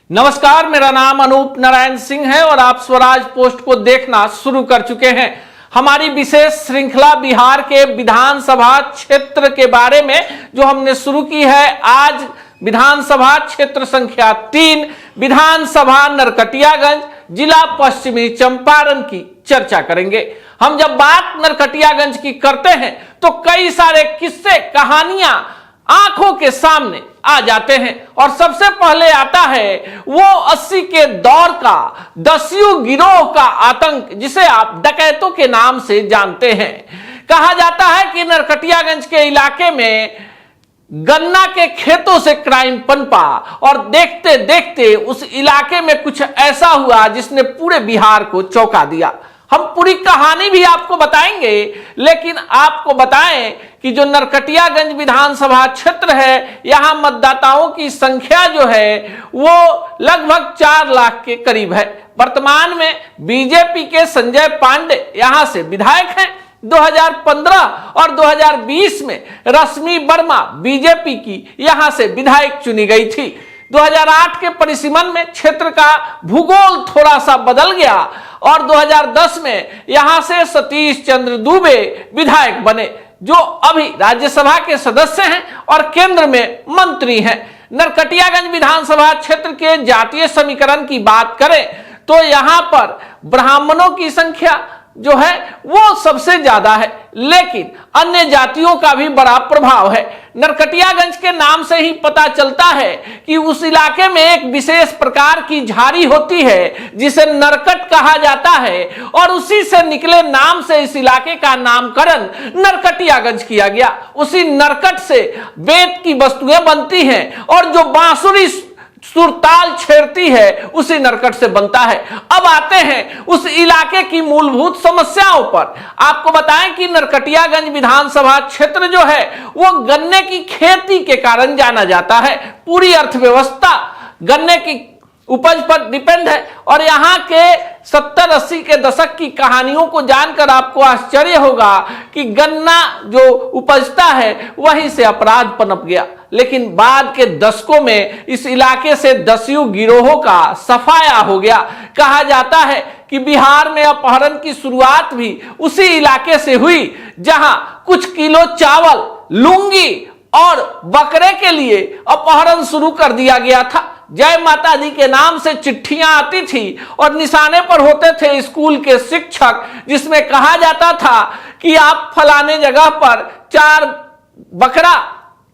नमस्कार, मेरा नाम अनूप नारायण सिंह है और आप स्वराज पोस्ट को देखना शुरू कर चुके हैं। हमारी विशेष श्रृंखला बिहार के विधानसभा क्षेत्र के बारे में जो हमने शुरू की है। आज विधानसभा क्षेत्र संख्या 3 विधानसभा नरकटियागंज जिला पश्चिमी चंपारण की चर्चा करेंगे। हम जब बात नरकटियागंज की करते हैं तो कई सारे किस्से कहानियां आंखों के सामने आ जाते हैं और सबसे पहले आता है वो 80 के दौर का दस्यु गिरोह का आतंक, जिसे आप डकैतों के नाम से जानते हैं। कहा जाता है कि नरकटियागंज के इलाके में गन्ना के खेतों से क्राइम पनपा और देखते देखते उस इलाके में कुछ ऐसा हुआ जिसने पूरे बिहार को चौंका दिया। हम पूरी कहानी भी आपको बताएंगे, लेकिन आपको बताएं कि जो नरकटियागंज विधानसभा क्षेत्र है, यहां मतदाताओं की संख्या जो है वो लगभग 4 लाख के करीब है। वर्तमान में बीजेपी के संजय पांडे यहां से विधायक हैं। 2015 और 2020 में रश्मि वर्मा बीजेपी की यहां से विधायक चुनी गई थी। 2008 के परिसीमन में क्षेत्र का भूगोल थोड़ा सा बदल गया और 2010 में यहां से सतीश चंद्र दुबे विधायक बने, जो अभी राज्यसभा के सदस्य हैं और केंद्र में मंत्री हैं। नरकटियागंज विधानसभा क्षेत्र के जातीय समीकरण की बात करें तो यहां पर ब्राह्मणों की संख्या जो है वो सबसे ज्यादा है, लेकिन अन्य जातियों का भी बड़ा प्रभाव है। नरकटियागंज के नाम से ही पता चलता है कि उस इलाके में एक विशेष प्रकार की झाड़ी होती है जिसे नरकट कहा जाता है और उसी से निकले नाम से इस इलाके का नामकरण नरकटियागंज किया गया। उसी नरकट से वेद की वस्तुएं बनती हैं और जो बांसुरी सुरताल छेड़ती है उसी नरकट से बनता है। अब आते हैं उस इलाके की मूलभूत समस्याओं पर। आपको बताएं कि नरकटियागंज विधानसभा क्षेत्र जो है वो गन्ने की खेती के कारण जाना जाता है। पूरी अर्थव्यवस्था गन्ने की उपज पर डिपेंड है और यहाँ के 70-80 के दशक की कहानियों को जानकर आपको आश्चर्य होगा कि गन्ना जो उपजता है वहीं से अपराध पनप गया। लेकिन बाद के दशकों में इस इलाके से दस्यु गिरोहों का सफाया हो गया। कहा जाता है कि बिहार में अपहरण की शुरुआत भी उसी इलाके से हुई, जहां कुछ किलो चावल, लुंगी और बकरे के लिए अपहरण शुरू कर दिया गया था। जय माता दी के नाम से चिट्ठियां आती थी और निशाने पर होते थे स्कूल के शिक्षक, जिसमें कहा जाता था कि आप फलाने जगह पर 4 बकरा,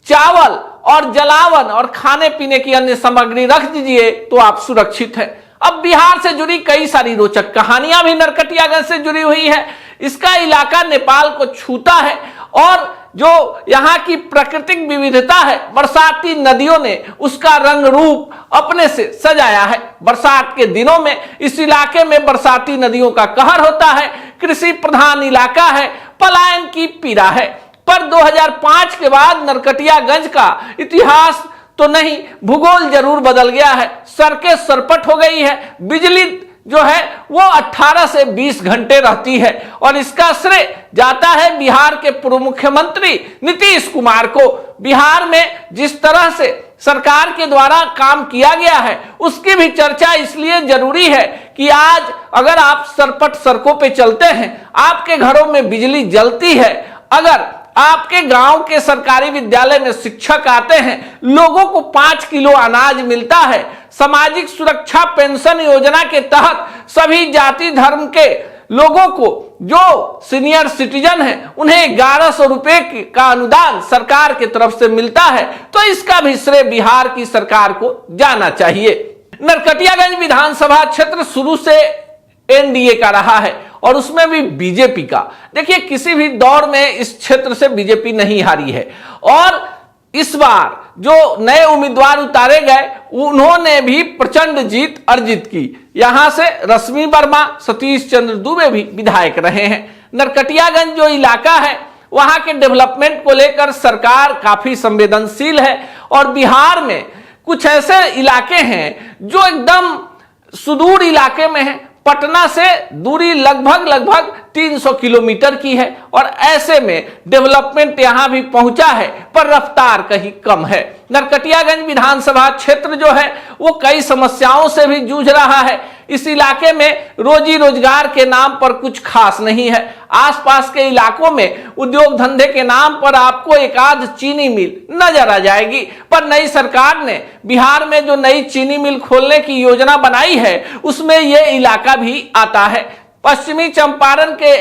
चावल और जलावन और खाने पीने की अन्य सामग्री रख दीजिए तो आप सुरक्षित हैं। अब बिहार से जुड़ी कई सारी रोचक कहानियां भी नरकटियागंज से जुड़ी हुई है। इसका इलाका नेपाल को छूता है और जो यहाँ की प्राकृतिक विविधता है, बरसाती नदियों ने उसका रंग रूप अपने से सजाया है। बरसात के दिनों में इस इलाके में बरसाती नदियों का कहर होता है। कृषि प्रधान इलाका है, पलायन की पीड़ा है। पर 2005 के बाद नरकटियागंज का इतिहास तो नहीं, भूगोल जरूर बदल गया है। सड़कें सरपट हो गई है, बिजली जो है वो 18 से 20 घंटे रहती है और इसका श्रेय जाता है बिहार के पूर्व मुख्यमंत्री नीतीश कुमार को। बिहार में जिस तरह से सरकार के द्वारा काम किया गया है उसकी भी चर्चा इसलिए जरूरी है कि आज अगर आप सरपट सड़कों पे चलते हैं, आपके घरों में बिजली जलती है, अगर आपके गांव के सरकारी विद्यालय में शिक्षक आते हैं, लोगों को 5 किलो अनाज मिलता है, सामाजिक सुरक्षा पेंशन योजना के तहत सभी जाति धर्म के लोगों को जो सीनियर सिटीजन है उन्हें 1100 रुपए का अनुदान सरकार की तरफ से मिलता है, तो इसका भी श्रेय बिहार की सरकार को जाना चाहिए। नरकटियागंज विधानसभा क्षेत्र शुरू से एनडीए का रहा है और उसमें भी बीजेपी का। देखिए, किसी भी दौर में इस क्षेत्र से बीजेपी नहीं हारी है और इस बार जो नए उम्मीदवार उतारे गए उन्होंने भी प्रचंड जीत अर्जित की। यहां से रश्मि वर्मा, सतीश चंद्र दुबे भी विधायक रहे हैं। नरकटियागंज जो इलाका है वहां के डेवलपमेंट को लेकर सरकार काफी संवेदनशील है और बिहार में कुछ ऐसे इलाके हैं जो एकदम सुदूर इलाके में है। पटना से दूरी लगभग 300 किलोमीटर की है और ऐसे में डेवलपमेंट यहां भी पहुंचा है पर रफ्तार कहीं कम है। नरकटियागंज विधानसभा क्षेत्र जो है वो कई समस्याओं से भी जूझ रहा है। इस इलाके में रोजी रोजगार के नाम पर कुछ खास नहीं है। आसपास के इलाकों में उद्योग धंधे के नाम पर आपको एक आध चीनी मिल नजर आ जाएगी, पर नई सरकार ने बिहार में जो नई चीनी मिल खोलने की योजना बनाई है उसमें यह इलाका भी आता है। पश्चिमी चंपारण के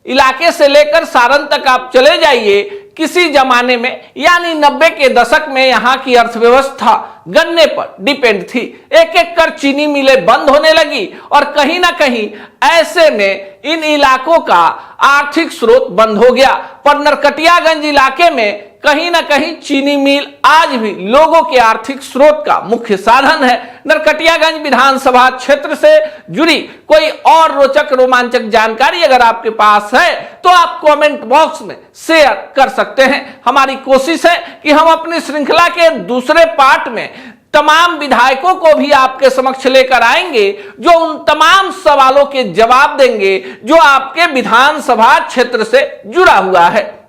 इलाके से लेकर सारण तक आप चले जाइए, किसी जमाने में यानी 90 के दशक में यहां की अर्थव्यवस्था गन्ने पर डिपेंड थी। एक एक कर चीनी मिलें बंद होने लगी और कहीं ना कहीं ऐसे में इन इलाकों का आर्थिक स्रोत बंद हो गया। पर नरकटियागंज इलाके में कहीं ना कहीं चीनी मिल आज भी लोगों के आर्थिक स्रोत का मुख्य साधन है। नरकटियागंज विधानसभा क्षेत्र से जुड़ी कोई और रोचक रोमांचक जानकारी अगर आपके पास है तो आप कमेंट बॉक्स में शेयर कर सकते हैं। हमारी कोशिश है कि हम अपनी श्रृंखला के दूसरे पार्ट में तमाम विधायकों को भी आपके समक्ष लेकर आएंगे जो उन तमाम सवालों के जवाब देंगे जो आपके विधानसभा क्षेत्र से जुड़ा हुआ है।